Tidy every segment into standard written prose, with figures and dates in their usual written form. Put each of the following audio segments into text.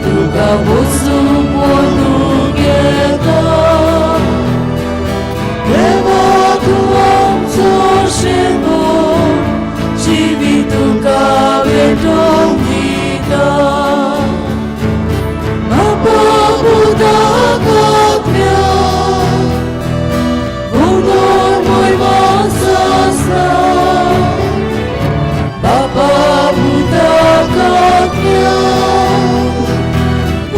तुका वचूं पोनुगेता देवा तूं आमचो शेगो जिवीत तुका भेटोवंक दिता बापा उदक आत्म्या उदक मोयवास आसता बापा उदक आत्म्या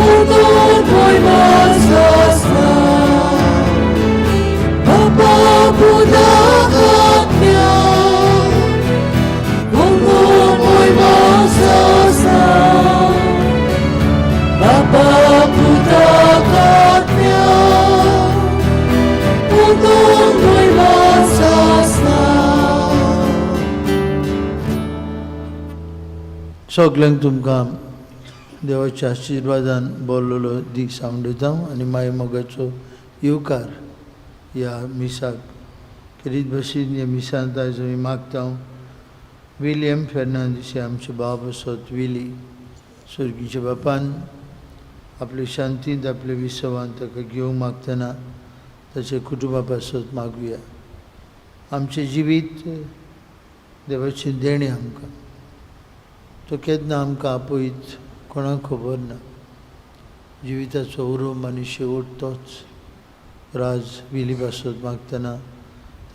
उदक मोयवास आसता बापा उदक आत्म्या उदक मोयवास आसता बापा उदक आत्म्या उदक मोयवास आसता. सगल्यांक तुमकां देवाच्या आशिर्वादान बोललेलो दीस सांडयता आनी मागीर मोगाचो येवकार ह्या मिसाक खेरीत भशेन ह्या मिसांत आयज आमी मागता विलियम फेर्नांदीस हे आमचे बाब आसत विली सुर्गीच्या बापान आपले शांतींत आपले विसवान ताका घेवंक मागतना ताचे कुटुंबा पासत मागुया. आमचें जिवीत देवाची देणी आमकां तो केन्ना आमकां आपयत कोणाक खबर ना. जिविताचो उरूम आनी शेवट तोच. राज विली पासत मागतना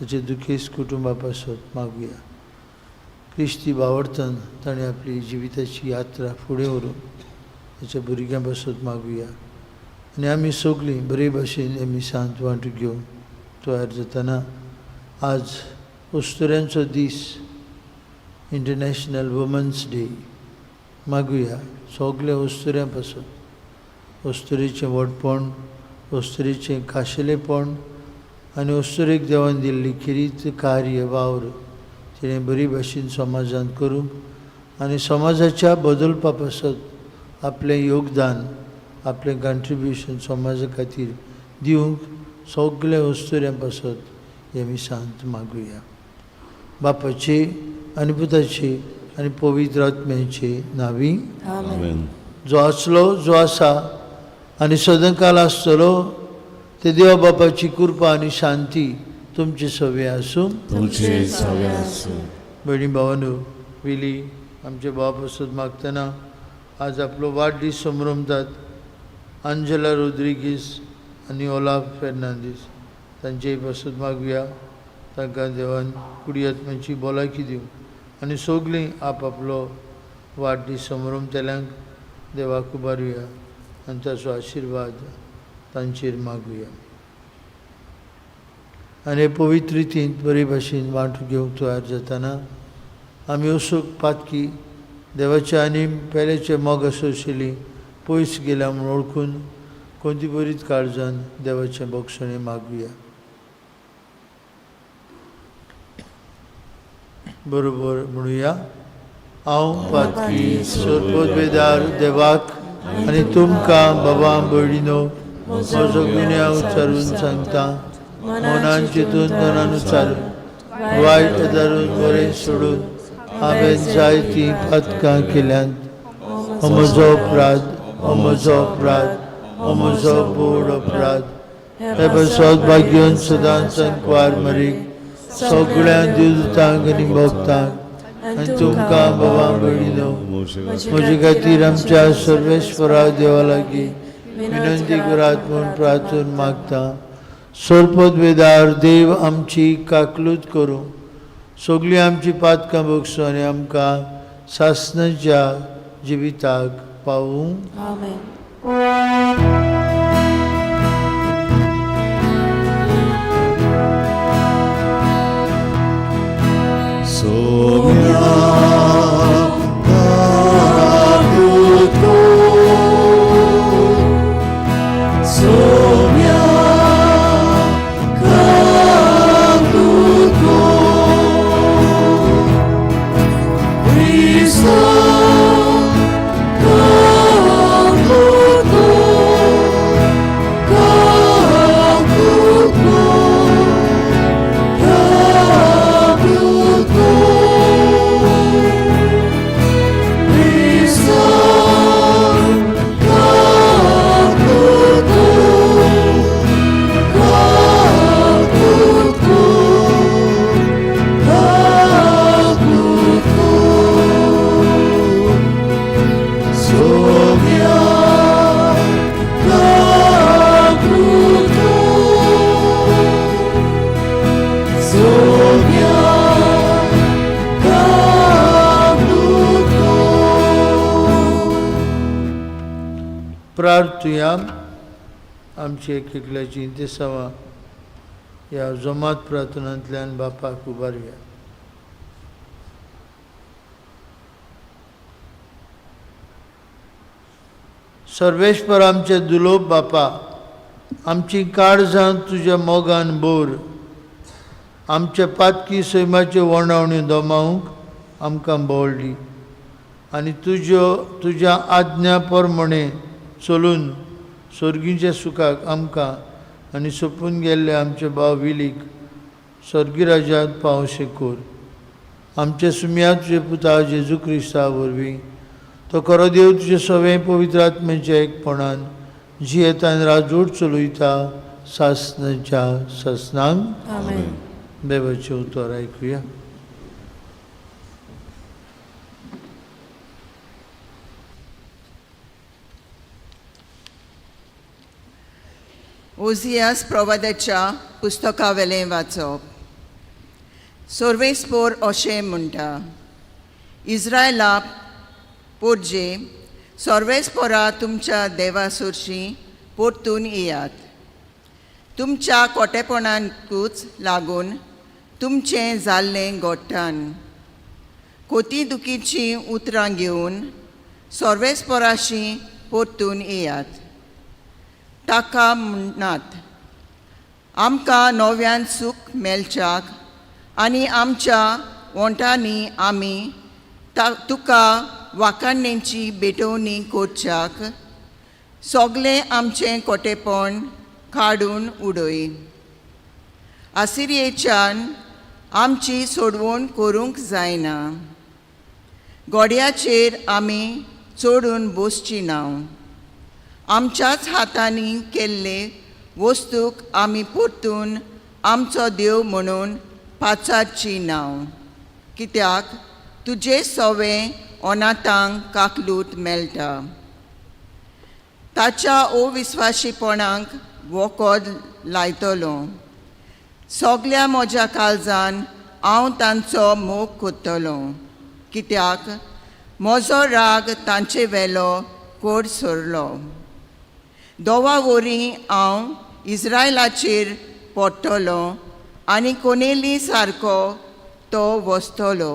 ताचे दुखेस्त कुटुंबा पासत मागुया. क्रिस्ती वावरतन ताणें आपली जिविताची यात्रा फुडें व्हरूंक ताच्या भुरग्यां पासत मागुया. आनी आमी सगळीं बरे भाशेन हे मिसांत वांटो घेवंक तयार जातना आज अस्तुऱ्यांचो दीस इंटरनॅशनल वुमन्स डे मागुया सगळे अस्तुऱ्यां पासत. अस्तुरेचें व्हडपण अस्तुरेचें खाशेलेपण आनी अस्तुरेक देवान दिल्ली खिरीत कार्य वावर तिणें बरी भाशेन समाजांत करूंक आनी समाजाच्या बदलपा पासत आपलें योगदान आपलें कॉन्ट्रिब्यूशन समाजा खातीर दिवंक सगळे अस्तुऱ्यां पासत हे मिसांत मागुया. बापाचे आनी पुताचे आनी पवित्र आत्म्याचे नांवी जो आसलो जो आसा आनी सदांकाल आसतलो ते देवा बापाची कृपा आनी शांती तुमचे सवे आसूं. भयणी भावांनो विली आमचे बाप आसत मागतना आज आपलो वाडदीस संभ्रमतात. आंजेला रोद्रिगीस आनी ओलाफ फेर्नांदीस तांचेय पासत मागुया. तांकां देवान कुडी आत्म्याची भलायकी दिवं आनी सगळीं आपलो वाडदीस संभ्रमतल्यांक देवाक उबारुया आनी ताचो आशिर्वाद तांचेर मागुया. आनी पवित्र रितींत बरे भाशेन वांटो घेवंक तयार जातना आमी अशोक पातकी देवाचे आनी पेलेचे मोग आशिल्ली पयस गेल्या म्हूण ओळखून कोणती बरीच काळजान देवाचें बक्षणें मागुया. बरोबर म्हणुया. हांव पातकी सोर्पोद्वेदार देवाक आनी तुमकां बाबा भयणीनो म्हजो गुन्यांव उच्चारून सांगता. मनान चिंतून मनान उच्चारून वायट धरून बरें सोडून हांवें जायतीं पातकां केल्यांत. हो म्हजो अपराध हो म्हजो अपराध हो म्हजो बोड अपराध. हे बसत भाग्योन सदांच संकवार मरीक सगळ्या दिवजांक आनी भक्तांक आनी तुमकां बाबा भयणीनो म्हजे खातीर आमच्या सर्वेश्वरा देवा लागीं विनंती करात म्हूण प्रार्थून मागता. सोर्पोद्वेदार देव आमची काकलूत करूं सगळीं आमची पातकां बक्षूं आनी आमकां सासणाच्या जिविताक पावूं. प्रार्थुया. आमची एक एकल्याची इंतेसावा ह्या जमात प्रार्थनांतल्यान बापाक उबारुया. सर्वेश्वर आमचे दुलोप बापा, आमची काळजां तुज्या मोगान बोर. आमचे पातकी सैमाच्यो वणावण्यो दोमावंक आमकां बोवळ्ळी आनी तुज्या आज्ञा प्रमाणे चलून स्वर्गीच्या सुखाक आमकां आनी सोंपून गेल्ले आमचे भाव विलीक स्वर्गी राज्यांत पावशे कोर. आमचे सुम्या तुजे पुता जेजू क्रिस्ता वरवीं तो खरो देव तुजे सवे पवित्र आत्म्याच्या एकपणान जियेतान राजवट चलयता सासनाच्या ससनांक. आमेन. देवाचें उतर आयकुया. ओजियास प्रवादाच्या पुस्तकावेलें वाचप. सर्वेस्पोर अशें म्हणटा, इस्रायला पोरजे, सर्वेस्पोरा तुमच्या देवासुरशी परतून येयात. तुमच्या खोटेपणांकूच लागून तुमचें जाल्लें गोठ्ठान. कोती दुखीची उतरां घेवन सर्वेस्पोराशी परतून येयात. ताका म्हणनात, आमकां नव्यान सूख मेळच्याक आनी आमच्या वोंटांनी आमी तुका वाखाणणेची बेटवणी करच्याक सगलें आमचें खोटेपण काडून उडय. आसिरियेच्यान आमची सोडवण करूंक जायना. गोड्याचेर आमी चडून बसची ना. आमच्याच हातांनी केल्ले वस्तूक आमी परतून आमचो देव म्हणून पाचारची ना. कित्याक तुजे सवे अनाथांक काकलूत मेळटा. ताच्या अविस्वाशीपणाक वखद लायतलो. सगल्या म्हज्या काळजान हांव तांचो मोग कोत्तलो. कित्याक म्हजो राग तांचे वेलो कोड सरलो. दोवा वरीं हांव इस्रायलाचेर पडटलो आनी कोनेली सारको तो वस्तलो.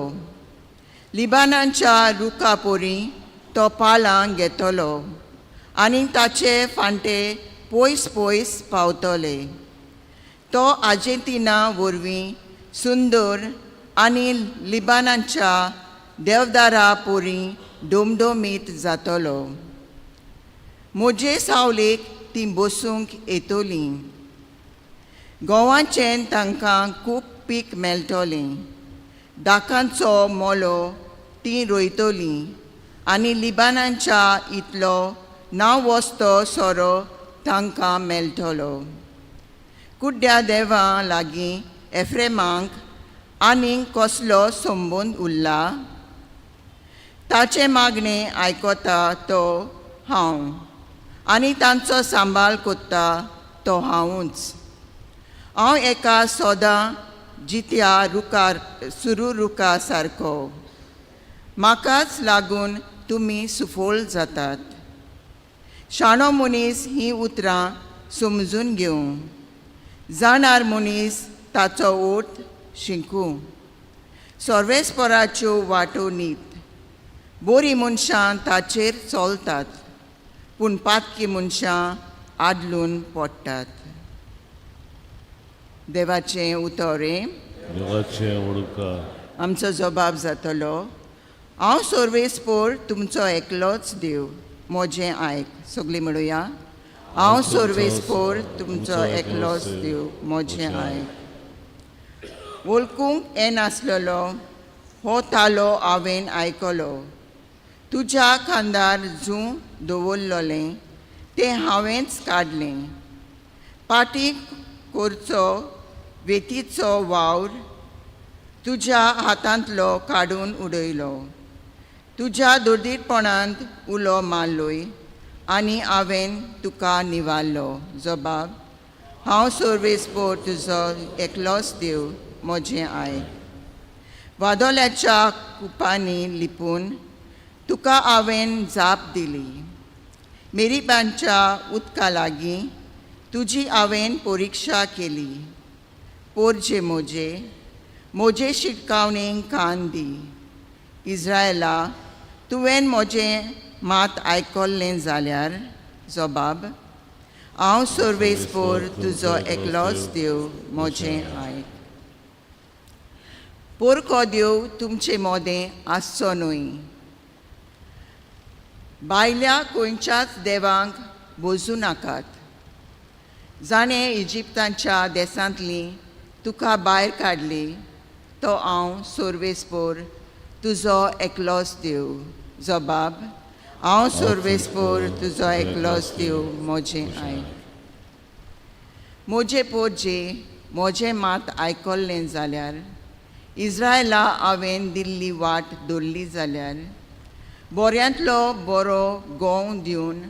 लिबानाच्या रुखा पोरी तो पालां घेतलो आनी ताचे फांटे पयस पयस पावतले. तो आर्जेंटिना वरवीं सुंदर आनी लिबानाच्या देवदारा पोरी डोमडोमीत जातलो. म्हजे सावलेक ती बसूंक येतली. गोवाचें तांकां खूब पीक मेळटलें. दाकांचो मोलो ती रोयतली आनी लिबानाच्या इतलो ना वस्तो सोरो तांकां मेळटलो. कुड्ड्या देवा लागीं एफ्रेमांक आनीक कसलो संबंद उरला? ताचे मागणें आयकता तो हांव आनी तांचो सांबाळ कोत्ता तो हांवूच. हांव एका सोदां जित्या रुखार सुरू रुखा सारको. म्हाकाच लागून तुमी सुफोळ जातात. शाणो मनीस ही उतरां समजून घेवं. जाणार मनीस ताचो ओठ शिंकूं. सर्वेस्पराच्यो वाटो नीत. बरीं मनशां ताचेर चलतात, पूण पातकी मनशां आदलून पडटात. देवाचें उतोरें. देवाचें उडका. आमचो जबाब जातलो, हांव सर्वेस्पोर तुमचो एकलोच देव, म्हजें आयक. सगळीं म्हणुया, हांव सर्वेस्पोर तुमचो एकलोच देव, म्हजें आयक. वळखूंक येनासलेलो हो तालो हांवें आयकलो. तुज्या खांदार जूं दवरलोलें तें हांवेंच काडलें. पाटीक करचो वेतीचो वावर तुज्या हातांतलो काडून उडयलो. तुज्या दुर्दीरपणांत उलो मारलोय आनी हांवें तुका निवारलो. जबाब, हांव सर्वेस्पोर तुजो एकलोच देव, म्हजें आयक. वादोल्याच्या कुपांनी लिपून तुका हांवें जाप दिली. मेरीबांच्या उदका लागीं तुजी हांवें परिक्षा केली. पोरजे मोजे शिटकावणेक कान दी. इस्रायला, तुवें म्हजें मात आयकल्लें जाल्यार जबाब, हांव सर्वेस्पोर तुजो एकलोच देव, म्हजें आयक. पोरको देव तुमचे मोदें आसचो न्हय. भायल्या खंयच्याच देवांक बोजू नाकात. जाणें इजिप्तांच्या देसांतली तुका भायर काडली, तो हांव सर्वेस्पोर तुजो एकलोच देव. जबाब, हांव सर्वेस्पोर तुजो एकलोच देव, म्हजें आयक. म्हजे पोरजे म्हजें मात आयकल्लें जाल्यार, इस्रायला हांवें दिल्ली वाट दवरली जाल्यार, बऱ्यांतलो बरो गोव दिवन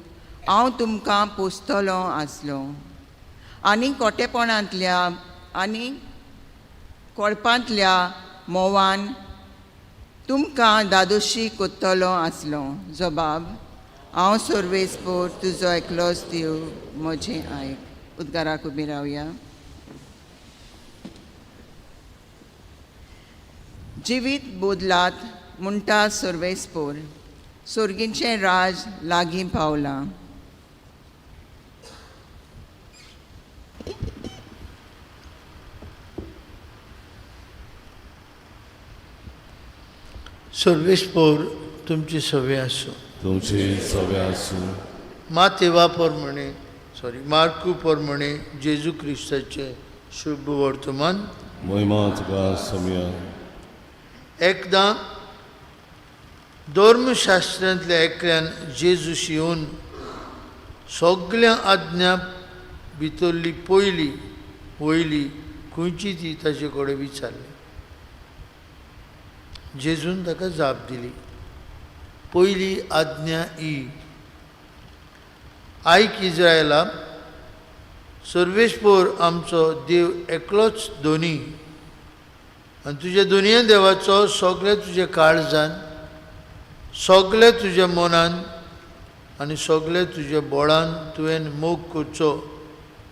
हांव तुमकां पोसतलो आसलो. आनी खोटेपणांतल्या आनी कोळपांतल्या मोवान तुमकां दादोशी कोत्तलो आसलो. जबाब, हांव सर्वेस्पोर तुजो एकलोच देव, म्हजें आयक. उद्गाराक उबी रावया. जिवीत बोदलात म्हणटा सर्वेस्पोर, सर्गींचें राज लागीं पावलां. सर्वेस्पोर तुमची सवय आसूं. तुमची सवय आसूं. मातेवा मार्कू पोरमणे जेजू क्रिस्ताचे शुभ वर्तमान. महिमा तुका समिया. एकदां धर्मशास्त्रांतल्या एकल्यान जेजूस येवन सगळ्या आज्ञा भितरली वयली खंयची ती ताचे कडेन विचारली. जेजून ताका जाप दिली. पयली आज्ञा ही, आयक इस्रायला, सर्वेस्पोर आमचो देव एकलोच दोनी, आनी तुज्या दोनूय देवाचो सगळे तुजे काळजान, सगळे तुज्या मनान आनी सगळे तुज्या बोळान तुवें मोग करचो,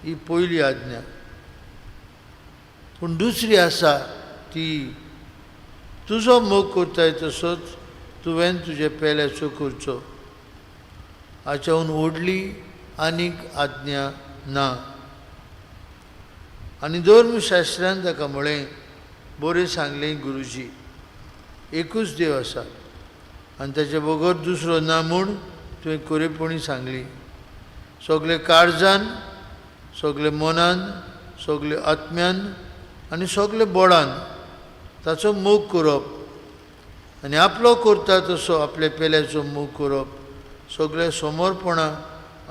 ही पयली आज्ञा. पूण दुसरी आसा ती, तुजो मोग करताय तसोच तुवें तुजे पेल्याचो करचो. हाच्याहून व्हडली आनीक आज्ञा ना. आनी धर्मशास्त्रान ताका म्हळें, बरें सांगलें गुरुजी, एकूच देव आसा आनी ताचे बगर दुसरो ना म्हूण तुवें खरेपणी सांगली. सगळे काळजान, सगळे मनान, सगळे आत्म्यान आनी सगळे बोळान ताचो मोग करप, आनी आपलो करता तसो आपल्या पेल्याचो मोग करप सगळे समर्पणां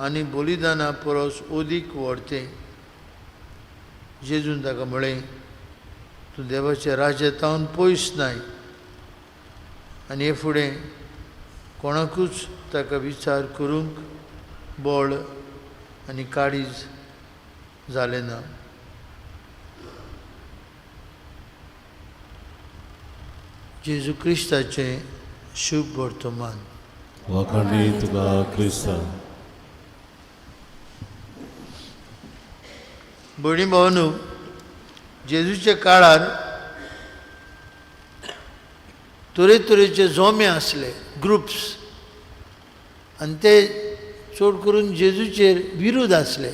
आनी बलिदाना परस अदीक व्हडतें. जेजून ताका म्हळें, तूं देवाच्या राज्यांतावन पयस नाय. आनी हे फुडें कोणाकूच ताका विचार करूंक बळ आनी काळीज जालें ना. जेजू क्रिस्ताचें शुभ वर्तमान. वाखाणी तुका क्रिस्ता. भयणी भावांनो, जेजूच्या काळार तरेतरेचे जोमे आसले, ग्रुप्स, आनी ते चड करून जेजूचेर विरोध आसले.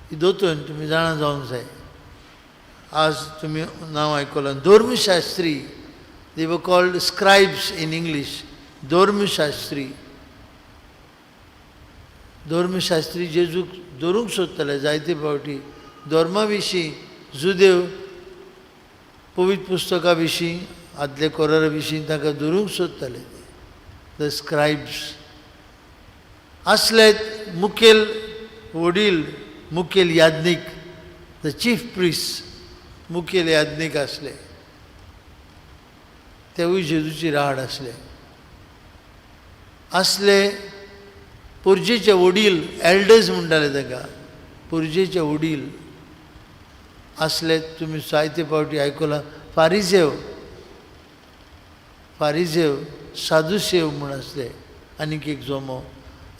ही दोतोन तुमी जाणा जावंक जाय. आज तुमी नांव आयकलां, धर्मशास्त्री. They were called scribes in English. धर्मशास्त्री. धर्मशास्त्री जेजूक धरूंक सोदताले जायते फावटी. धर्मा विशीं, जुदेव पवित्र पुस्तका विशीं, आदले कोरारा विशीं ताका धरूंक सोदताले. द स्क्रायब्स आसले मुखेल वडील, मुखेल याज्ञीक, द चीफ प्रिस्ट, मुखेल याज्ञीक आसले. तेवूय जेजूची राड आसले. पुर्जेचे वडील, एल्डर्स म्हणटाले ताका, पुर्जेचे वडील आसले. तुमी जायते फावटी आयकलां, फारिझेव, सादुसेव म्हूण आसले. आनीक एक जोमो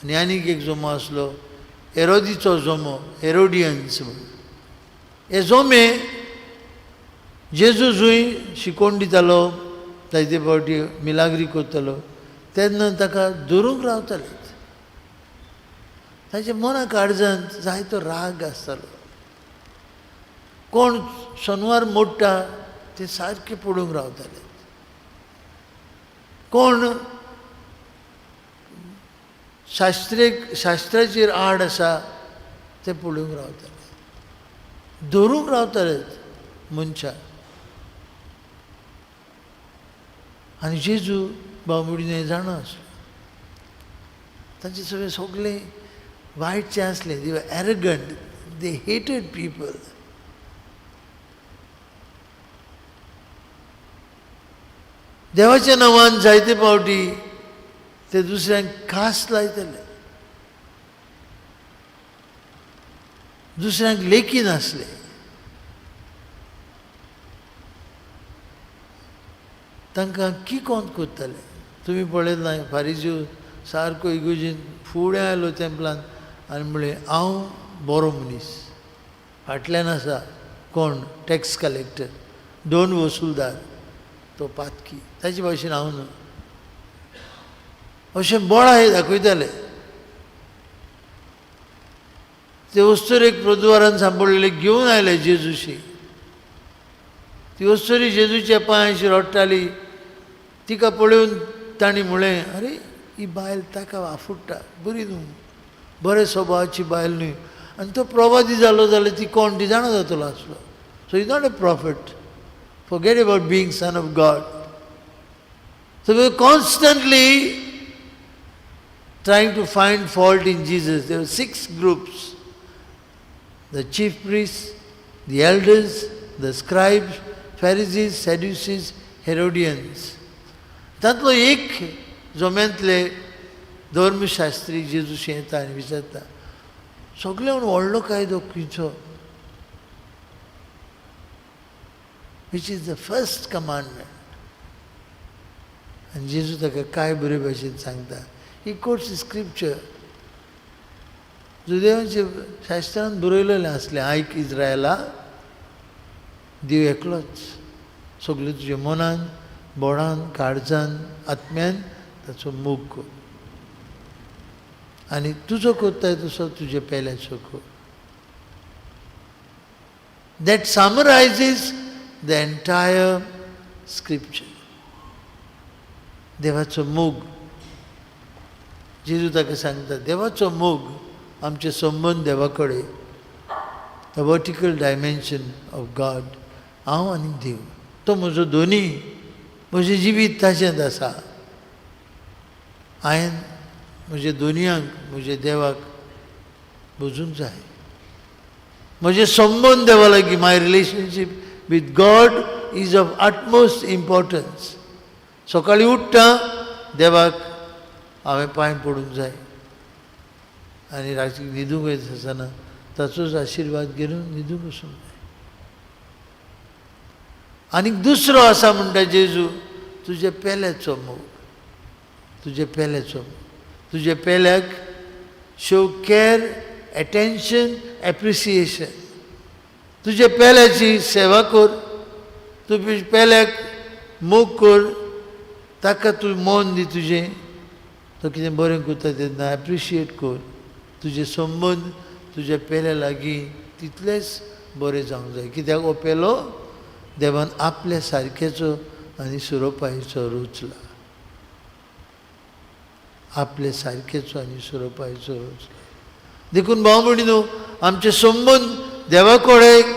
आनी आनीक एक जोमो आसलो हेरोदीचो जोमो हेरोडियन्स म्हणून. हे जोमे जेजू जूय शिकोवन दितालो जायते फावटी मिलाग्री करतालो तेन्ना ताका धरूंक रावताले. ताच्या मना काळजांत जायतो राग आसतालो. कोण शनवार मोडटा ते सारके पडूंक रावताले. कोण शास्त्राचेर आड आसा ते पडूंक रावताले. धरूंक रावताले मनशाक. आनी जेजू बावमुडीन हें जाणा आसलो. तांचे सगळे वायटचे आसले. दे वर एरोगंट. They hated people. देवाच्या नांवान जायते फावटी ते दुसऱ्यांक कास लायताले. दुसऱ्यांक लेखी नासले. तांकां किकोंत कोत्ताले. तुमी पळयलें ना फारिज्यो सारको इगोजेन फुडें आयलो तेंपलान आनी म्हणलें हांव बरो मनीस. फाटल्यान आसा कोण टॅक्स कलेक्टर दोन वसूलदार तो पातकी ताचे भाशेन हांव न्हू अशें बोळा हे दाखयताले. ते वस्तूर एक प्रदुवारान सांपडलेले घेवन आयले जेजूशी. ती वस्तुरी जेजूच्या पांयाशी रडटाली. तिका पळोवन तांणी म्हळें अरे ही बायल ताका आफुट्टा बरी न्हू बरे स्वभावाची बायल न्हय. आनी तो प्रवादी जालो जाल्यार ती कोण ती जाणा जातलो आसलो. So is not a profit. Forget about being son of God. So we were constantly trying to find fault in Jesus. There were 6 groups. The chief priests, the elders, the scribes, Pharisees, Sadducees, Herodians. तातलो एक जोम्यांतले धर्मशास्त्री जेजूशी येता आनी विचारता सगळ्यान व्हडलो कायदो खंयचो? Which is the first commandment. And Jesus ताका काय बरे भाशेन सांगता. He quotes the scripture. जुदेवांचे शास्त्रांत बरयलेलें आसलें आयक इज्रायला देव एकलोच. सगळें तुज्या मनान बोडान काळजान आत्म्यान ताचो मोग कर. आनी तुजो कोत्ताय तसो तुज्या पेल्याचो कर. That summarizes the entire scripture. देवाचो मोग. जेजू ताका सांगता देवाचो मोग आमचे संबंद देवा कडेन. The vertical dimension of God. हांव आनी देव तो म्हजो दोनी. म्हजें जिवीत ताचेंच आसा. हांवें म्हज्या दोनयांक म्हज्या देवाक बुजूंक जाय. म्हजे संबंद देवा लागीं माय relationship with God is of utmost importance. सकाळीं उठ्ठा देवाक हांवें पांय पडूंक जाय आनी राती न्हिदूंक वयता आसतना ताचोच आशिर्वाद घेवन न्हिदूंक वचूंक जाय. आनीक दुसरो आसा म्हणटा जेजू तुज्या पेल्याचो मोग. तुज्या पेल्याचो मोग. तुज्या पेल्याक शो केअर एटेन्शन एप्रिसिएशन. तुज्या पेल्याची सेवा कर. तुज्या पेल्याक मोग कर. ताका तूं मन दी तुजें. तो कितें बरें करता तेन्ना एप्रिशिएट कर. तुजे संबंद तुज्या पेल्या लागीं तितलेच बरे जावंक जाय. कित्याक हो पेलो देवान आपल्या सारकेचो आनी सुरोपायेचो रचला. आपले सारकेचो आनी सुरोपायेचो रचला. देखून भाव भयणीनो आमचे संबंद देवा कडेन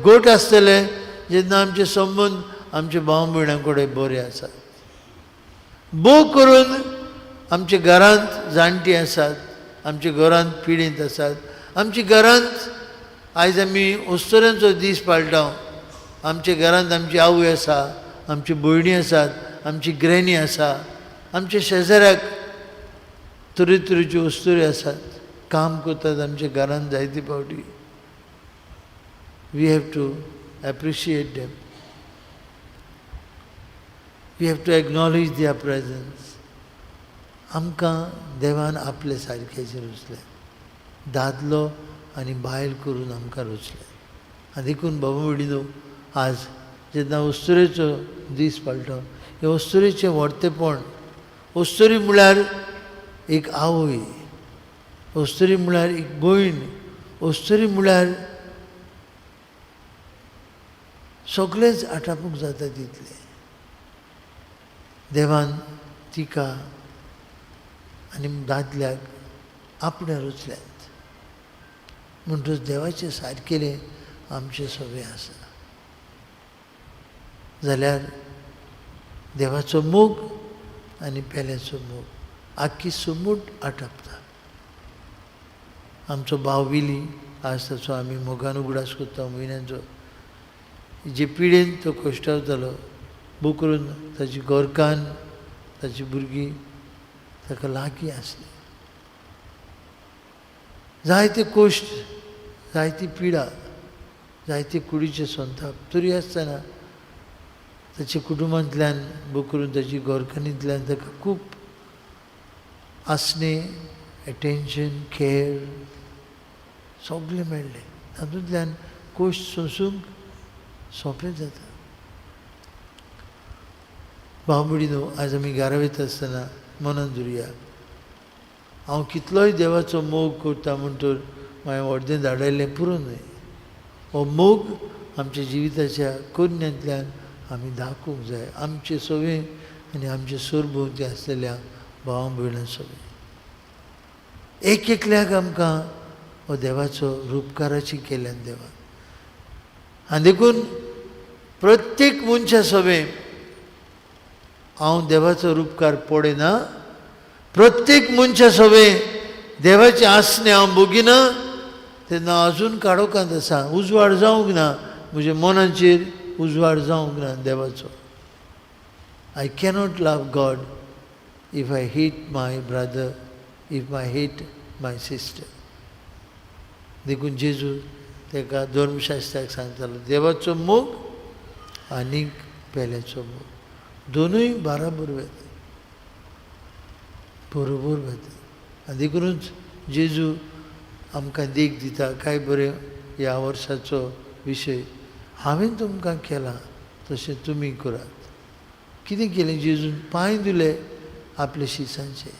गोट आसतले जेन्ना आमचे संबंद आमच्या भाव भयणां कडेन बरे आसात. भोव करून आमच्या घरांत जाणटी आसात. आमच्या घरांत पिडीत आसात. आमच्या घरांत आयज आमी ओस्तोऱ्यांचो दीस पाळटाव. आमच्या घरांत आमची आवय आसा. आमची भयणी आसात. आमची ग्रॅनी आसा. आमच्या शेजाऱ्याक तरेतरेच्यो ओस्तोऱ्यो आसात. काम करतात आमच्या घरांत जायते फावटी. We have to appreciate them. We have to acknowledge their presence. आमकां देवान आपले सारकेचेर रुचले, दादलो आनी बायल करून आमकां रुचले. आनी देखून बाबा मडिनो आज जेन्ना ओस्तुरेचो दीस पाळटा, हे ओस्तुरेचें व्हडतेपण, ओस्तुरी म्हळ्यार एक आवय, ओस्तुरी म्हळ्यार एक भयण, ओस्तुरी म्हळ्यार सगळेंच आटापूक जाता तितलें. देवान तिका आनी दादल्याक आपणे रुचल्यांत. म्हणटच देवाचें सारकेलें आमचें सगळें आसा. जाल्यार देवाचो मोग आनी पेल्याचो मोग आख्खी समूट आटापता. आमचो भाव विली आज ताचो आमी मोगान उगडास करता म्हयन्याचो. जे पिडेन तो कश्टावतालो, भू करून ताची गोरकान ताची भुरगीं ताका लागीं आसली. जायते कोश्ट, जायती पिडा, जायते कुडीचे संताप तरी आसतना ताच्या कुटुंबांतल्यान, भू करून ताची गोरकानींतल्यान ताका खूब आसणे, एटेन्शन, केअर सगळें मेळ्ळें. तातूंतल्यान कोश्ट सोंसूंक सोंपें जाता. भाव भयणीनो, आज आमी घरा वयता आसतना मनान धरुया, हांव कितलोय देवाचो मोग करता म्हणटोर हांवें व्हडलें धाडयलें पुरो न्हय. हो मोग आमच्या जिविताच्या कोन्यांतल्यान आमी दाखोवंक जाय आमचे सगळें आनी आमचे सरभोंवती आसलेल्या भावां भयणां सगळें. एक एकल्याक आमकां हो देवाचो रुपकाराची केल्यान देवान. आनी देखून प्रत्येक मनशा सवें हांव देवाचो रुपकार पळयना, प्रत्येक मनशा सवें देवाचे आसने हांव भोगिना, तेन्ना आजून काडोकांत आसा. उजवाड जावंक ना, म्हज्या मनाचेर उजवाड जावंक ना देवाचो. I cannot love God if I hate my brother, if I hate my sister. देखून जेजू ताका धर्मशास्त्राक सांगतालो देवाचो मोग आनीक पेल्याचो मोग दोनूय बराबर वता, बरोबर वता. आनी देखूनच जेजू आमकां देख दिता. काय बरें ह्या वर्साचो विशय, हांवें तुमकां केलां तशें तुमी करात. कितें केलें जेजून? पांय धुले आपल्या शिसांचे.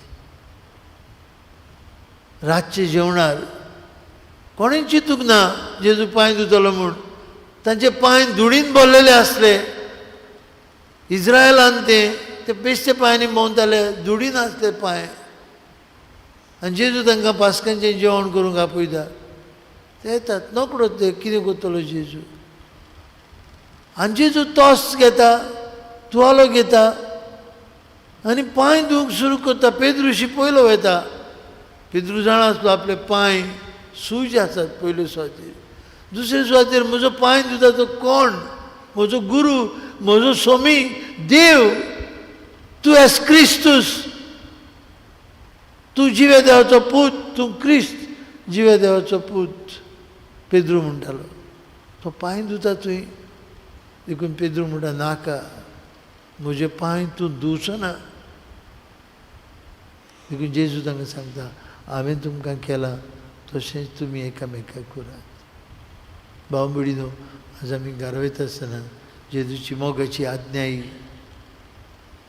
रातचे जेवणार कोणें चिंतूंक ना जेजू पांय धुतलो म्हूण. तांचे पांय धुळीन भरलेले आसले. इज्रायलान ते बेश्टे पांयांनी भोंवताले, धुळीन आसले पांय. आनी जेजू तांकां पास्कांचें जेवण करूंक आपयता. ते येतात नकळो, ते कितें करतलो जेजू. आनी जेजू तोस घेता, तुवालो घेता आनी पांय धुवंक सुरू करता. पेद्रुशी पयलो वता. पेद्रू जाणा आसलो आपले पांय सूज आसात पयले सुवातेर. दुसरे सुवातेर म्हजो पांय धुता तो कोण? म्हजो गुरू, म्हजो स्वामी देव. तूं एस क्रिस्तूस, तूं जिवे देवाचो पूत, तूं क्रिस्त जिवे देवाचो पूत. पेद्रू म्हणटालो. तो पांय धुता थंय. देखून पेद्रू म्हणटा नाका, म्हजे पांय तूं धुवचो ना. देखून जेजू तांकां सांगता हांवें तुमकां केलां तशेंच तुमी एकामेकाक करात. भाव भयणीनो, आज आमी घरा वयता आसतना जेजूची मोगाची आज्ञा ही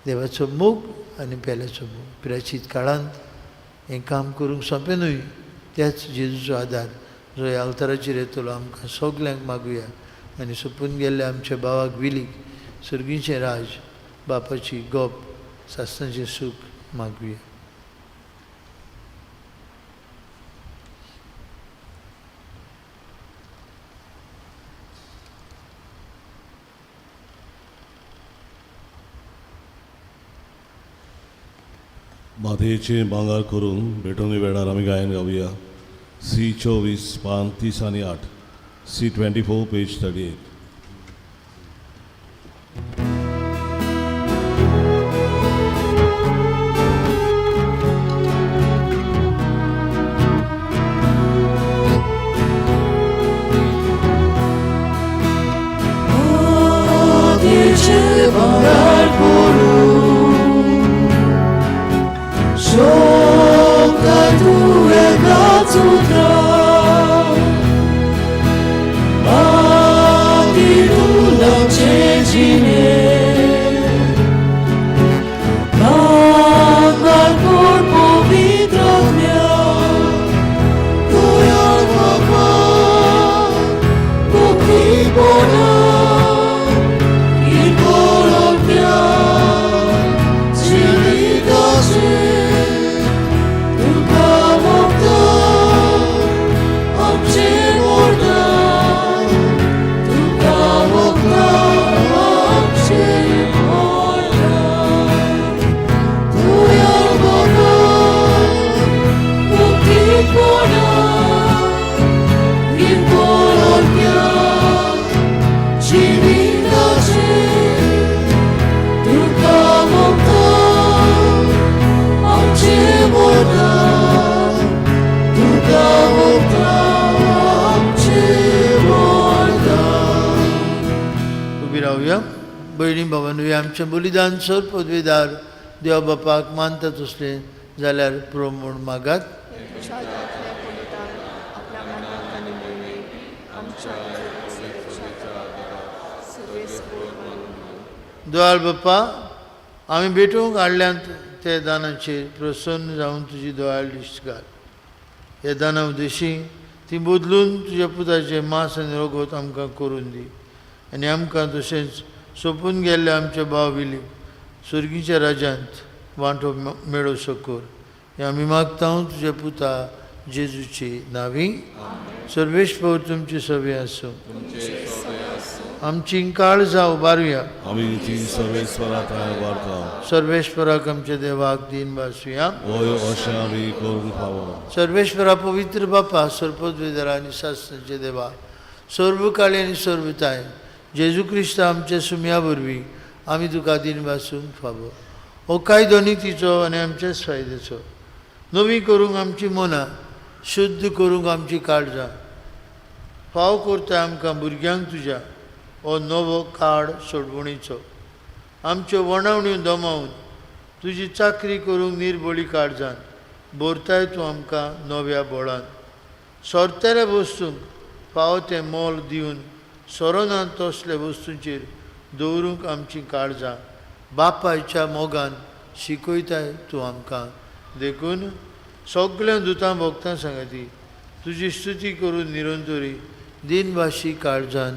देवाचो मोग आनी पेल्याचो मोग. पिराचीत काळांत हें काम करूंक सोंपें न्हय. त्याच जेजूचो आदार जो ह्या अवताराचेर येतलो आमकां सगल्यांक मागुया. आनी सोंपून गेल्ल्या आमच्या भावाक विलीक सर्गीचें राज, बापाची गोप, सासणाचें सूख मागुया. मातयेचे भांगर करून भेटोवणी वेळार आमी गायन गावया. C24 पान 30 आनी 8, C24 page 38. Odieće barak boru, भयणी भावांनो, आमचे बलिदान सर पदवेदार देवा बापाक मानतात असले जाल्यार प्रो म्हूण मागात. तुझ्या हातातले बलिदान आपल्या मनात आणि मुळे आमच्या दयाळ बाप्पा, आमी भेटूंक हाडल्यांत ते दानाचेर प्रसन्न जावन तुजी दोळ्यार दिश्ट घाल. हे दाना उद्देशी ती बदलून तुज्या पुताचे मांस आनी रगत आमकां करून दी आनी आमकां तशेंच सोंपून गेल्ल्या आमच्या भाव स्वर्गीच्या राज्यांत वांटो मेळो सकोर. हे आमी मागता तुज्या पुता जेजूची नांवी. सर्वेश्वर तुमची सवे आसूं. आमची काळजां उबारुया. आमी ती सर्वेस्वराक वारता. सर्वेश्वराक आमच्या देवाक दिन भासुया. ओय अशें आमी करूंक फावो. सर्वेश्वरा पवित्र बापा, सर्पद्वेदरा आनी शास्त्राचे देवा, सर्वकाळी आनी सर्वताय जेजू क्रिस्त आमच्या सुम्या वरवीं आमी तुका दिन भासूंक फावो. हो कायदो नितीचो आनी आमच्याच फायद्याचो. नवी करूंक आमची मनां, शुद्ध करूंक आमची काळजां, फाव करता आमकां भुरग्यांक तुज्या हो नवो काळ सोडवणीचो. आमच्यो वणावण्यो दमावन तुजी चाकरी करूंक निर्बळी काळजान भरताय तूं आमकां नव्या बळान. सोरतेल्या वस्तूंक फाव तें मोल दिवन सोरोनांत तसल्या वस्तूंचेर दवरूंक आमची काळजां बापायच्या मोगान शिकयताय तूं आमकां. देखून सगळ्या दुतां भक्तां सांगाती तुजी स्तुती करून निरंतरी दिनभाशी काळजान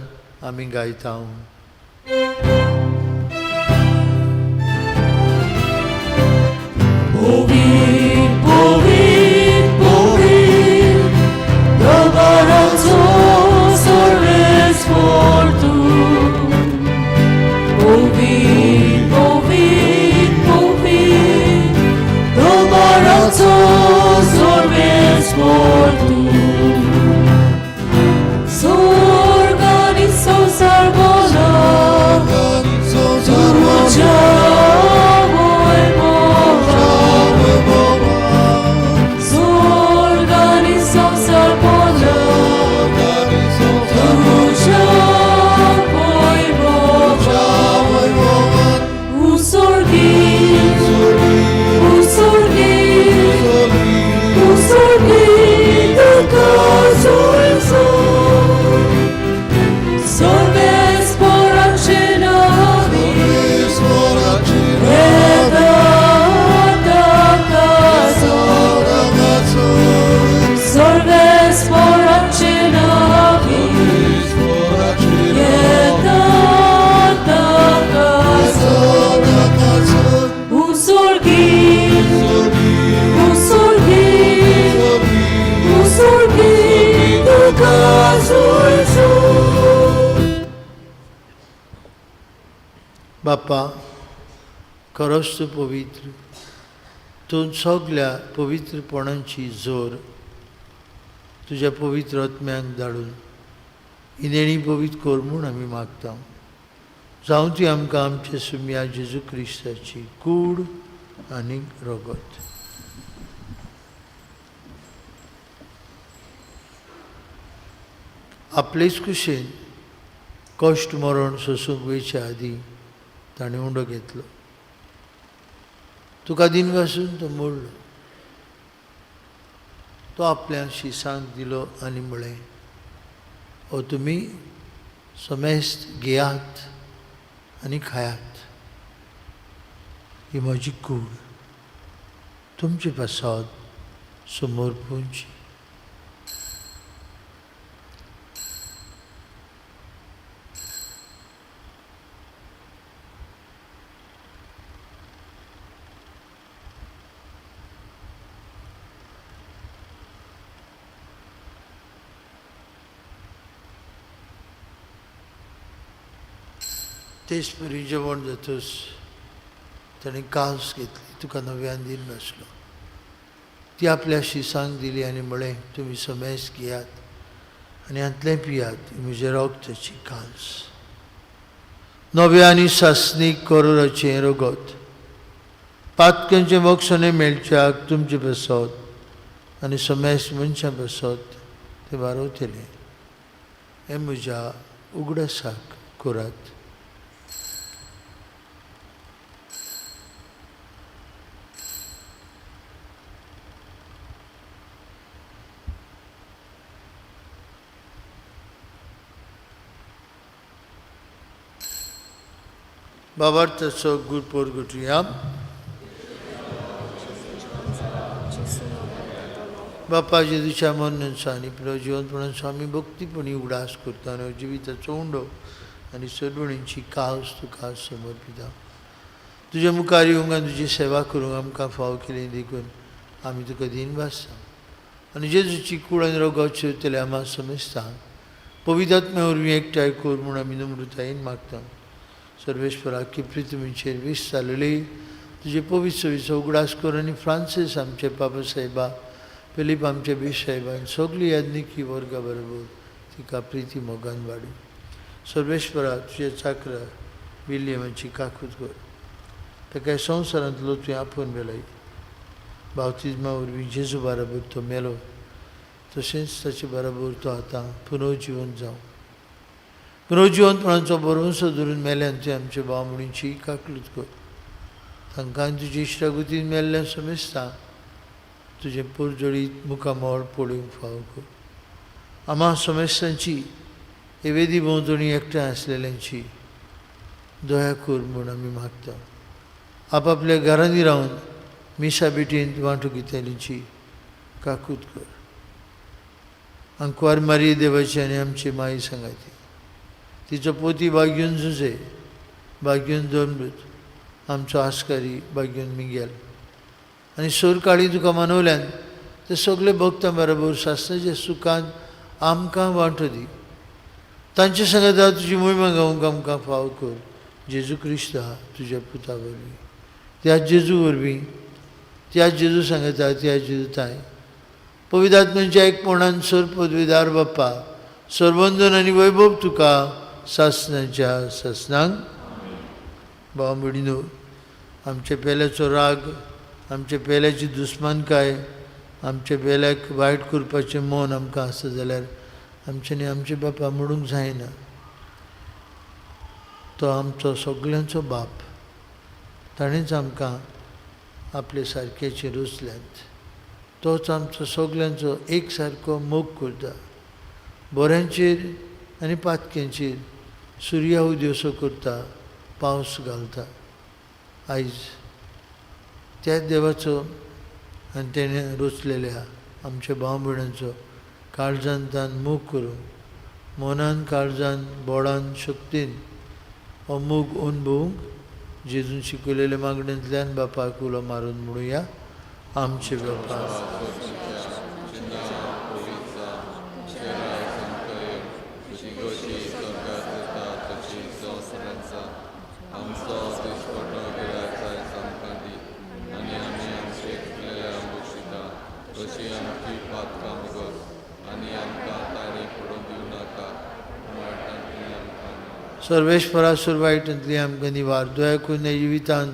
आमी गायता. Povit, povit, povit, Dobaraco sorves fortun. Povit, povit, povit, Dobaraco sorves fortun. Zorganizo sargona, बापा, खरोच तूं पवित्र. तूं सगल्या पवित्रपणांची जोर तुज्या पवित्र आत्म्यांक धाडून इनेणी पवित्र कर म्हूण आमी मागता. जावं ती आमकां आमचे सुम्या जेजू क्रिस्ताची कूड आनी रगत. आपलेच कुशेन कश्ट मरण सोसूंक वयच्या आदी ताणें उंडो घेतलो. तुका दिन वासून तो मोडलो. तो आपल्या शिसांक दिलो आनी म्हळें, हो तुमी समेस्त घेयात आनी खायात. ही म्हजी कूड तुमचे पासत समोर पोवची. तेच परी जेवण जातूस ताणें कास घेतली, तुका नव्यान दिन नासलो. ती आपल्या शिसांक दिली आनी म्हळें, तुमी समेस्त घेयात आनी हातलें पियात. ही म्हजे रोगताची कास. नव्या आनी सासणीक करोराचें रगत पातक्यांचे मोक्षणे मेळच्याक तुमचे बसत आनी समेस्त मनशां बसत ते वारवतले. हें म्हज्या उगडासाक करात. बाबार्थाचो गुरपोर घुटुया. बापा जेजूच्या मनसा आनी पुरो जिवंतपणाचो आमी भक्तीपणी उगडास करता आनी जिविताचो उंडो आनी सडवणींची कास तुका समर्पिता. तुज्या मुखार येवंक आनी तुजी सेवा करूंक आमकां फाव केली देखून आमी तुका दिन भासता आनी जेजूची कूड आनी रोगाचे उरतले आम्हा समजता. पवित्रात्म्या वरवीं एकठांय कोर म्हूण आमी नम्रतायेन मागता. सर्वेश्वरा की तुमचेर वीस जालेली तुजे पवित्र सवेचो उगडास कर आनी फ्रांसीस आमचे पापा साहेबा, फिलीप आमचे बीश साहेबा आनी सगळीं याज्ञिकी वर्गा बरोबर तिका प्रिती मोगान वाडय. सर्वेश्वरा तुजे चाकरा विल्यमाची काकूत कर. ताका संवसारांतलो तुवें आपोवन बेलय. बावतिजमा वरवीं जेजू बराबर तो मेलो तशेंच ताचे बराबर तो आतां पुनर्जिवन जावं. पुनर्जिवंतपणाचो भरवंसो धरून मेल्यान तुवें आमच्या भाव म्हणींची काकलूत कर. तांकां तुजे इश्टागुतीन मेल्लें समजता तुजें पुरजोडीत मुखामोळ पळोवंक फाव कर. आम्हा समस्यांची हे वेदी भोंवतणी एकठांय आसलेल्यांची दया कर म्हूण आमी मागता. आपापल्या घरांनी रावन मिसा बेटीन वांटो घेतलींची काकूत कर. अंकवार मारी देवाची आनी आमची माई सांगाती तिचो पोती भाग्यून झुजे, भाग्यून दोनबूत आमचो आस्कारी भाग्यून मिगेल आनी सोर काळी तुका मानवल्यान ते सगळे भक्तां बरोबर शास्त्राच्या सुखांत आमकां वांटो दी. तांचे सांगता तुजी मोहिमा गावंक आमकां फाव कर. जेजू क्रिस्त आहा तुज्या पुता वरवीं, त्या जेजू वरवीं, त्या जेजू सांगता त्या जेजू ताय पवित्रात्म्याच्या एकपणान सर पदवीदार बाप्पा सर्वंदन आनी वैभव तुका सासणाच्या सासणांक. भाव भयणीनो, आमचे पेल्याचो राग, आमचे पेल्याची दुस्मानकाय, आमचे पेल्याक वायट करपाचें मन आमकां आसा जाल्यार आमच्यानी आमचे बापा म्हणूंक जायना. तो आमचो सगळ्यांचो बाप. ताणेंच आमकां आपले सारक्याचेर रुचल्यात. तोच आमचो सगळ्यांचो एक सारको मोग करता. बऱ्यांचेर आनी पातक्यांचेर सुर्या उदयसो करता, पावस घालता. आयज त्याच देवाचो आनी तेणें रचलेल्या आमच्या भाव भयणांचो काळजान तान मोग करून मनान काळजान बोडान शक्तीन हो मोग अनुभवूंक जेजून शिकयलेल्या मागण्यांतल्यान बापाक उलो मारून म्हणुया. आमचे बापा सर्वेश्वरा सुरवाईटांतली आमकां निवार. दया करून ह्या जिवितांत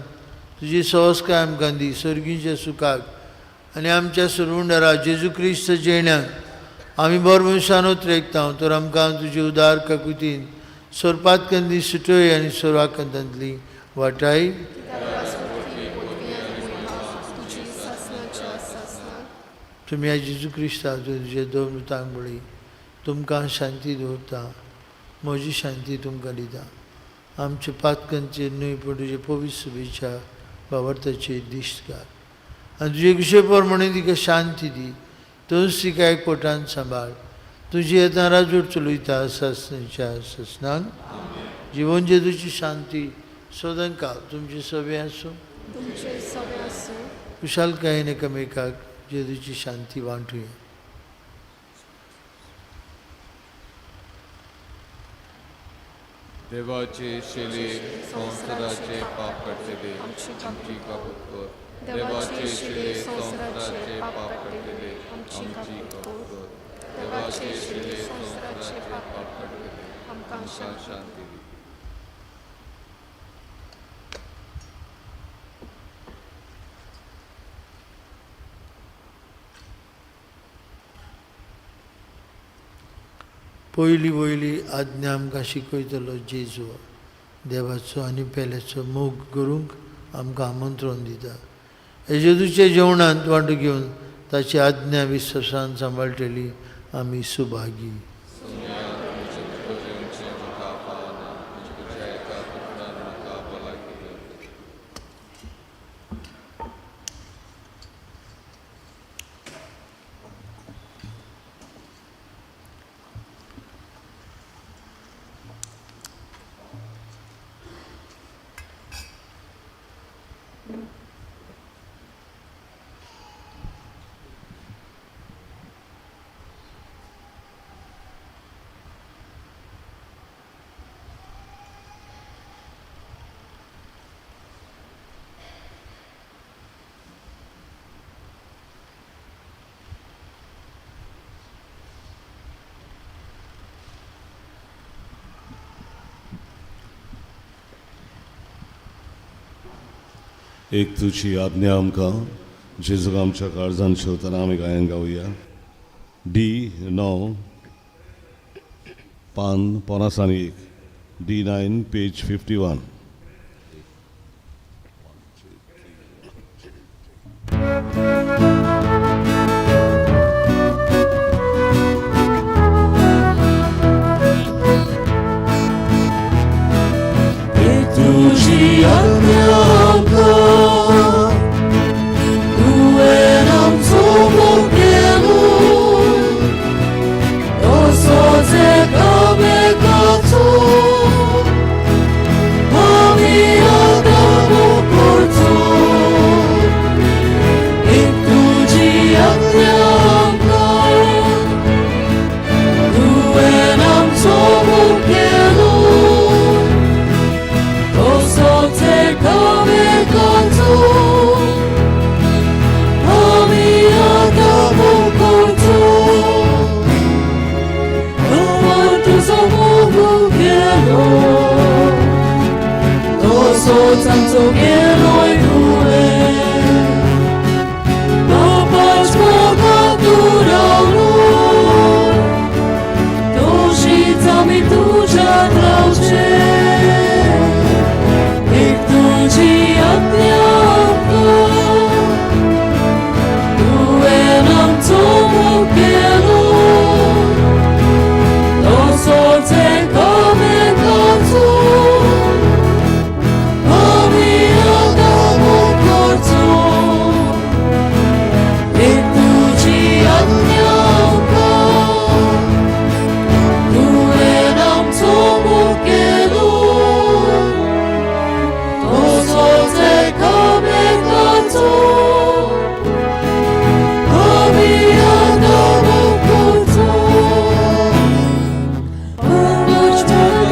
तुजी संस्कार आमकां दी. सर्गीच्या सुखाक आनी आमच्या सुरवंडरा जेजू क्रिस्त जेण्याक आमी बरमुशान उतरेकता. तर आमकां तुजी उदार काकुतीन सोरपातकांतली सुटय आनी सोरवाकांतांतली वाटाय. तुमी ह्या जेजू क्रिस्ता तुजे दोन उतांक बळी तुमकां शांती दवरता. म्हजी शांती तुमकां दिता. आमचे पातकांचेर न्हय पूण तुजे पवित्र सभेच्या वावरताचेर दिश्ट घाल आनी तुजे कुशे प्रमाणे तिका शांती दी. तोच तिका एकवटान सांबाळ. तुजी येता राजवट चलयता सासणाच्या सासणांक. जिवन जेजूची शांती सदांकाळ तुमचे सवे आसूं. कुशालकायेन एकामेकाक जेजूची शांती वांटुया. देवाचे शेलीर संवसाराचे पाप काडटले आमची काकूत कर. देवाचे शेलीर संवसाराचे पाप काडटले आमची काकूत कर. देवाचे शेलीर संवसाराचे पाप काडटले आमकां शांती दी. पयली वयली आज्ञा आमकां शिकयतलो जेजू देवाचो आनी पेल्याचो मोग करूंक आमकां आमंत्रण दिता. हे जेजूचे जेवणांत वांटो घेवन ताची आज्ञा विश्वासान सांबाळटली आमी सुभागी. एक तुझी आज्ञा आमकां जेजूक आमच्या काळजान शिवतना आमी गायन गावया. D9 पान 51. D9 page 51. तुझी आज्ञा आमकां तुवें आमचो मुखेलो तसोच एकामेकाचो आमी आदार करचो. एक तुझी आज्ञा आमकां तुवें आमचो मुखेलो तसोच एकामेकाचो आमी आदार करचो. तुजो मुखेलो तसोच आमचो गेलोय तुवें बापाच मोगाक तूं रावलो तशींच आमी तुज्यात रावचे. तुझी आज्ञा आमकां तुवें आमचो मुखेलो तसोच एकामेकाचो आमी आदार करचो. एक तुझी आज्ञा आमकां तुवें आमचो मुखेलो तसोच एकामेकाचो आमी आदार करचो.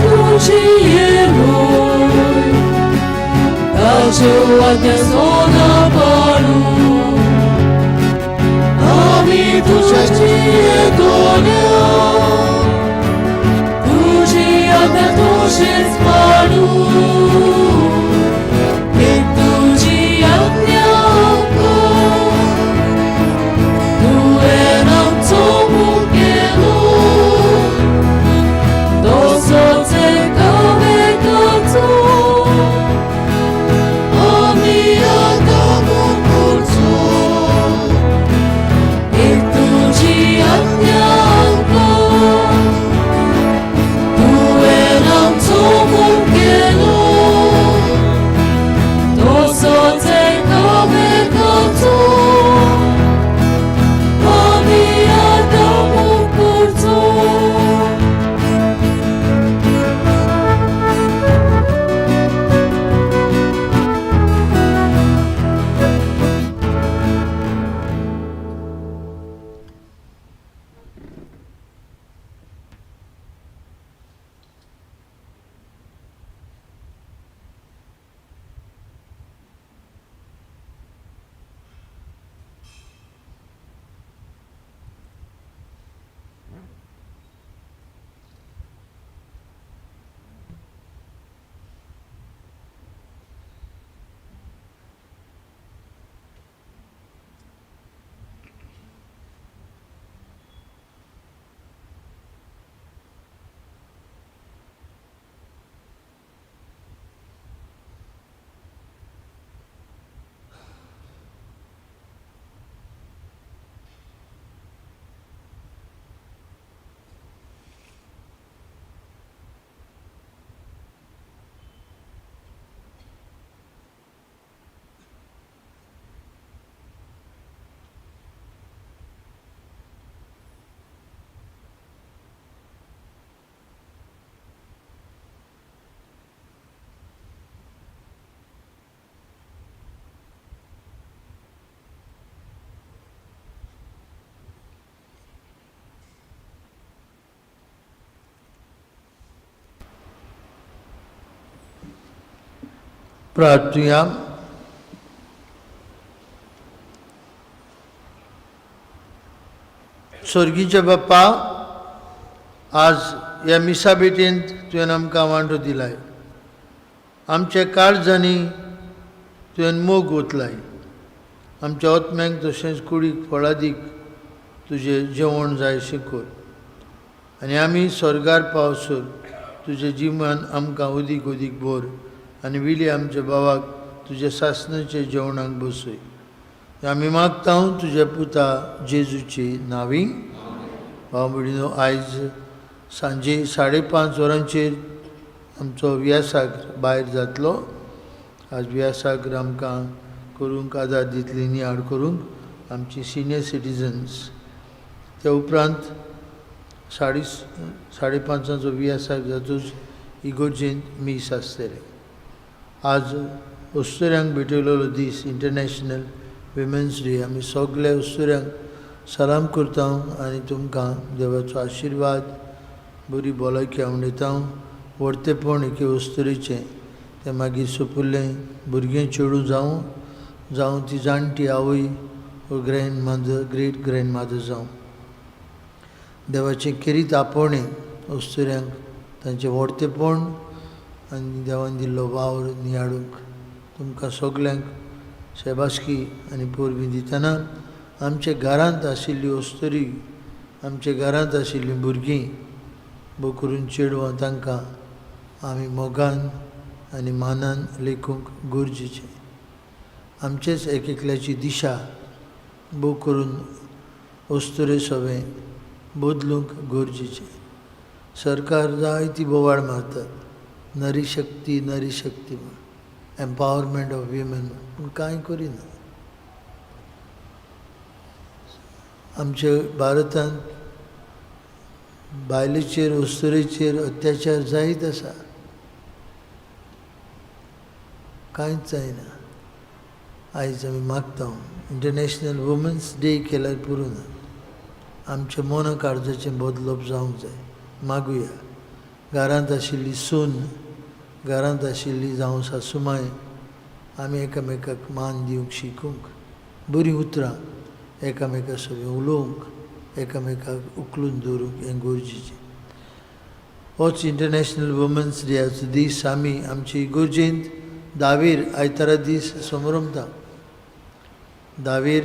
तुझी येलोय ताच्यो आज्ञा सोना पाळू आमी तुज्याची येतोल्या तुझी आज्ञा तशीच पाळू. एक तुझी आज्ञा आमकां तुवें आमचो मुखेलो तसोच एकामेकाचो आमी आदार करचो. एक तुझी आज्ञा आमकां तुवें आमचो मुखेलो तसोच एकामेकाचो आमी आदार करचो. प्रार्थूया. स्वर्गीचे बाप्पा, आज ह्या मिसा भेटेंत तुवें आमकां आवांडो दिलाय. आमचे काळजांनी तुवें मोग ओतलाय. आमच्या ओतम्यांक तशेंच कुडीक फळादीक तुजें जेवण जाय शिकोर. आनी आमी स्वर्गार पावसर तुजे जिमान आमकां उदीक उदीक भोर आनी विली आमच्या भावाक तुज्या सासणाचे जेवणाक बसय. आमी मागता तुज्या पुता जेजूची नांवी. भाव भयणीनो, आयज सांजे 5:30 वरांचेर आमचो व्यासाग्र भायर जातलो. आज व्यासाग्र आमकां करूंक आदार दितली नियाळ करूंक आमची सिनियर सिटीजन्स. त्या उपरांत 5:30 व्यासाग्र जातूच इगोर्जेंत मीस आसतले. आज अस्तुऱ्यांक भेटयलेलो दीस, इंटरनॅशनल विमेन्स डे. आमी सगळे अस्तुऱ्यांक सलाम करता आनी तुमकां देवाचो आशिर्वाद, बरी भलायकी उणयता. व्हडतेपण एके अस्तुरेचें तें मागीर सोंपिल्लें भुरगें चेडूं जावं ती जाणटी आवय ग्रँड मादर, ग्रेट ग्रँड मादर जावं. देवाचें किरीत आपोवणें अस्तुऱ्यांक तांचें व्हडतेपण आनी देवान दिल्लो वावर नियाळूंक तुमकां सगल्यांक शेबासकी आनी पोरबी दितना आमच्या घरांत आशिल्ली अस्तुरी, आमच्या घरांत आशिल्लीं भुरगीं, बो करून चेडवां, तांकां आमी मोगान आनी मानान लेखूंक गरजेचें. आमचेच एकल्याची दिशा बो करून अस्तुरे सवें बदलूंक गरजेचें. सरकार जायती बोवाळ मारतात, नरी शक्ती म्हूण, एम्पावरमेंट ऑफ विमेन, पूण कांय करिना. आमच्या भारतांत बायलेचेर अस्तुरेचेर अत्याचार जायत आसा, कांयच जायना. आयज आमी मागता इंटरनॅशनल वुमन्स डे केल्यार पुरो ना. आमच्या मोना काळजाचें बदलप जावंक जाय. मागुया घरांत आशिल्ली सून, घरांत आशिल्ली जावं सासूमाय, आमी एकामेकाक मान दिवंक शिकूंक, बरीं उतरां एकामेका सगळें उलोवंक, एकामेकाक उखलून दवरूंक हें गरजेचें. होच इंटरनॅशनल वुमन्स डेचो दीस आमी आमची इगोर्जेंत दावेर आयतारा दीस समारंभता. दावेर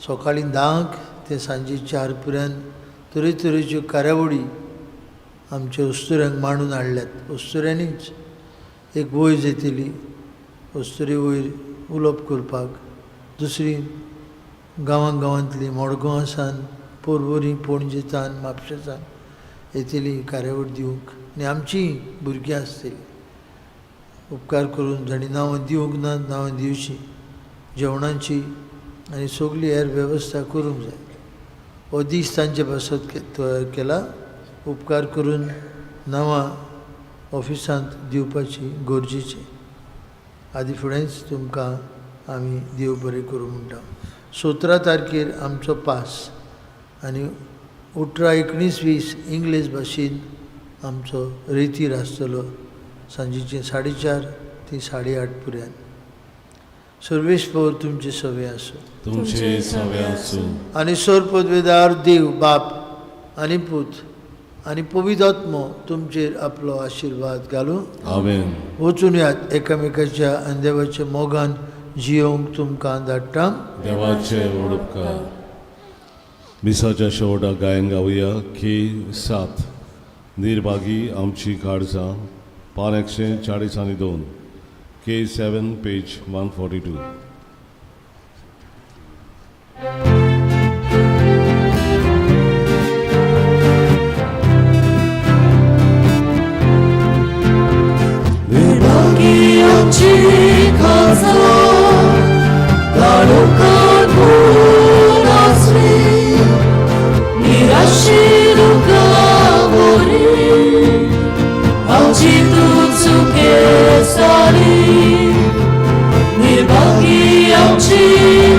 सकाळीं 10 ते सांजे 4 पर्यंत तरेतरेच्यो कार्यावळी आमच्या अस्तुऱ्यांक मांडून हाडल्यात. अस्तुऱ्यांनीच एक वयर येतली अस्तुरे वयर उलोवप करपाक, दुसरी गांवांतली मडगांवां सावन, पोरवोरी, पणजेसान, म्हापशेसान येतली कार्यावळ दिवंक. आनी आमचीं भुरगीं आसतलीं. उपकार करून जाणी नांवां दिवंक ना, नांवां दिवची, जेवणाची आनी सगळी हेर वेवस्था करूंक जाय. हो दीस तांचे पासत केला. उपकार करून नांवां ऑफिसांत दिवपाची गरजेचें. आदी फुडेंच तुमकां आमी देव बरें करूं म्हणटा. 17 तारखेर आमचो पास आनी 18-19-20 इंग्लीश भाशेन आमचो रितीर आसतलो सांजेचे 4:30 ते 8:30 पर्यंत. सर्वेस्पर तुमचे सवे आसूं. तुमचे सवे आसूं. आनी सर पदवेदार देव बाप आनी पूत आनी पवित्र आत्मो तुमचेर आपलो आशिर्वाद घालूं. आमेन. वचून यात एकामेकाच्या आनी देवाच्या मोगान जियोंक तुमकां धाडटा. देवाचे उपकार. मिसाच्या शेवटाक गायन गावया. K7 निर्भागी आमची काळजां, पान 142. K7 page 142. निर्भागी आमची काळजां, काळोखांत बुडून आसलीं, निराशेन गांवोरी, आमची तूं चुकेसारी. निर्भागी आमची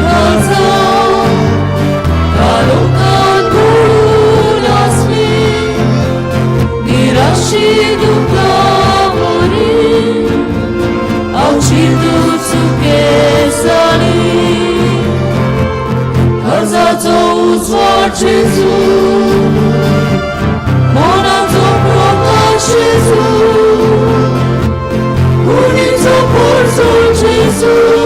काळजां, काळोखांत बुडून आसलीं, निराशेन गांवोरी, आमची तूं चुकेसारी. काळजाचो उजवाड जेजू, मोनाचो प्रकाश जेजू, कुणीच Sopor Jesu